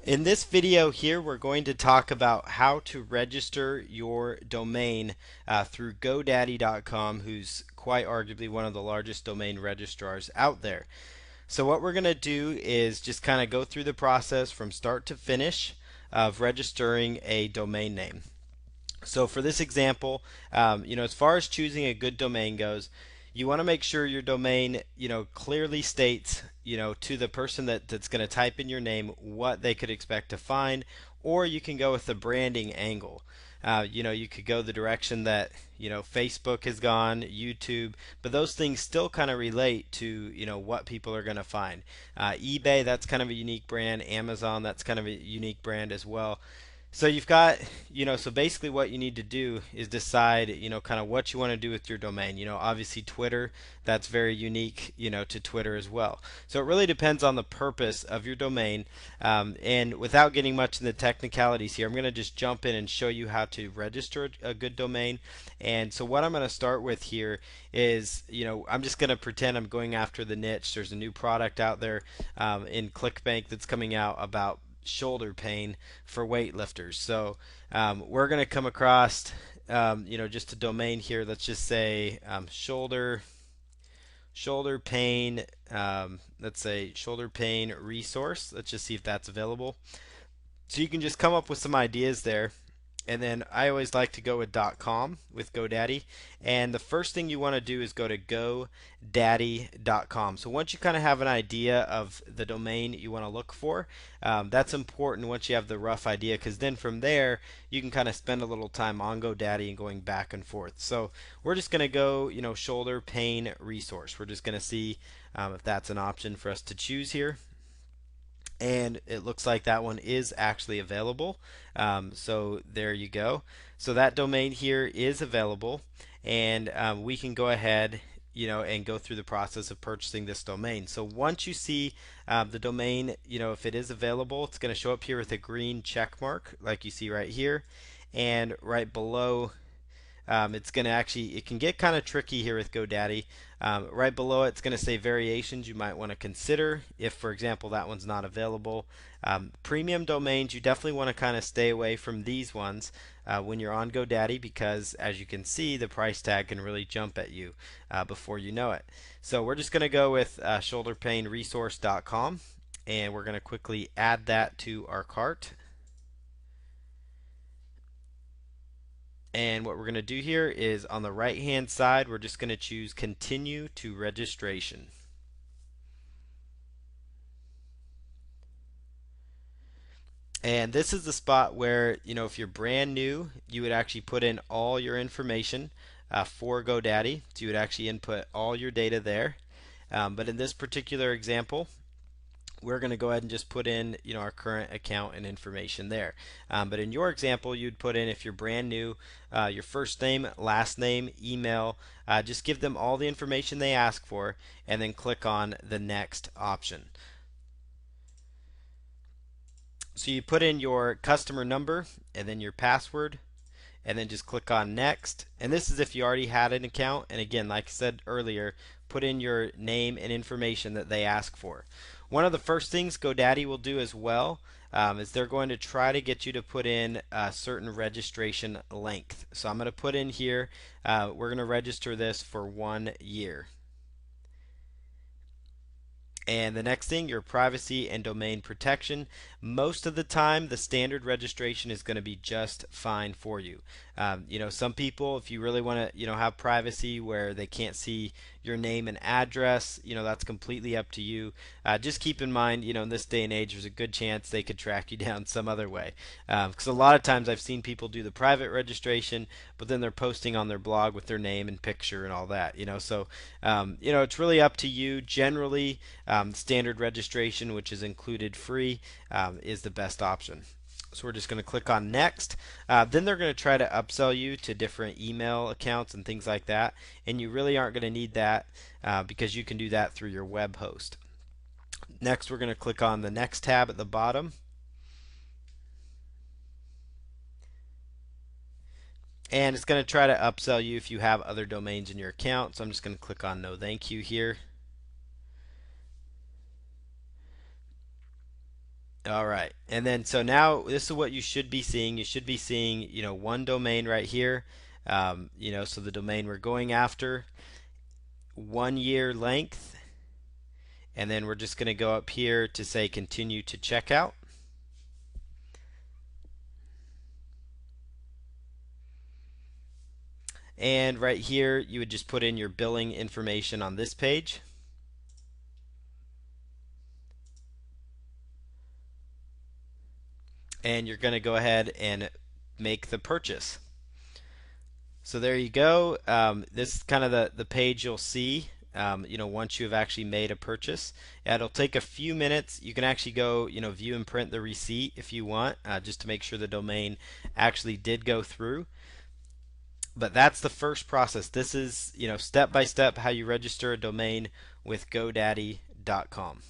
In this video here, we're going to talk about how to register your domain through GoDaddy.com, who's quite arguably one of the largest domain registrars out there. So what we're going to do is just kind of go through the process from start to finish of registering a domain name. So for this example, as far as choosing a good domain goes, you want to make sure your domain, clearly states, to the person that's going to type in your name what they could expect to find, or you can go with the branding angle. You could go the direction that, Facebook has gone, YouTube, but those things still kind of relate to, what people are going to find. eBay, that's kind of a unique brand. Amazon, that's kind of a unique brand as well. So you've got, so basically what you need to do is decide, kind of what you want to do with your domain. Obviously Twitter, that's very unique, to Twitter as well. So it really depends on the purpose of your domain. And without getting much in the technicalities here, I'm going to just jump in and show you how to register a good domain. And so what I'm going to start with here is, I'm just going to pretend I'm going after the niche. There's a new product out there in ClickBank that's coming out about shoulder pain for weightlifters. So we're going to come across, just a domain here. Let's just say shoulder pain. Let's say shoulder pain resource. Let's just see if that's available. So you can just come up with some ideas there. And then I always like to go with .com with GoDaddy. And the first thing you want to do is go to GoDaddy.com. So once you kind of have an idea of the domain you want to look for, that's important once you have the rough idea, because then from there you can kind of spend a little time on GoDaddy and going back and forth. So we're just going to go, shoulder pain resource. We're just going to see if that's an option for us to choose here, and it looks like that one is actually available. So there you go. So that domain here is available, and we can go ahead, and go through the process of purchasing this domain. So once you see the domain, if it is available, it's going to show up here with a green check mark like you see right here, and right below, it's going to actually, it can get kind of tricky here with GoDaddy. Right below it, it's going to say variations you might want to consider if, for example, that one's not available. Premium domains, you definitely want to kind of stay away from these ones when you're on GoDaddy, because as you can see, the price tag can really jump at you before you know it. So we're just going to go with shoulderpainresource.com, and we're going to quickly add that to our cart. And what we're going to do here is on the right hand side, we're just going to choose continue to registration. And this is the spot where, if you're brand new, you would actually put in all your information for GoDaddy. So you would actually input all your data there. But in this particular example, we're going to go ahead and just put in, our current account and information there. But in your example, you'd put in, if you're brand new, your first name, last name, email. Just give them all the information they ask for, and then click on the next option. So you put in your customer number and then your password, and then just click on next. And this is if you already had an account. And again, like I said earlier, put in your name and information that they ask for. One of the first things GoDaddy will do as well is they're going to try to get you to put in a certain registration length. So I'm going to put in here, we're going to register this for 1 year. And the next thing, your privacy and domain protection. Most of the time, the standard registration is going to be just fine for you. Some people, if you really want to, have privacy where they can't see your name and address, that's completely up to you. Just keep in mind, in this day and age, there's a good chance they could track you down some other way. Because a lot of times I've seen people do the private registration, but then they're posting on their blog with their name and picture and all that. So it's really up to you. Generally, standard registration, which is included free, is the best option. So we're just going to click on next. Then they're going to try to upsell you to different email accounts and things like that. And you really aren't going to need that because you can do that through your web host. Next, we're going to click on the next tab at the bottom. And it's going to try to upsell you if you have other domains in your account. So I'm just going to click on no thank you here. All right. And then so now this is what you should be seeing. You should be seeing, one domain right here. So the domain we're going after, 1 year length, and then we're just going to go up here to say continue to checkout. And right here, you would just put in your billing information on this page. And you're going to go ahead and make the purchase. So there you go. This is kind of the page you'll see. Once you've actually made a purchase, it'll take a few minutes. You can actually go, view and print the receipt if you want, just to make sure the domain actually did go through. But that's the first process. This is, step by step how you register a domain with GoDaddy.com.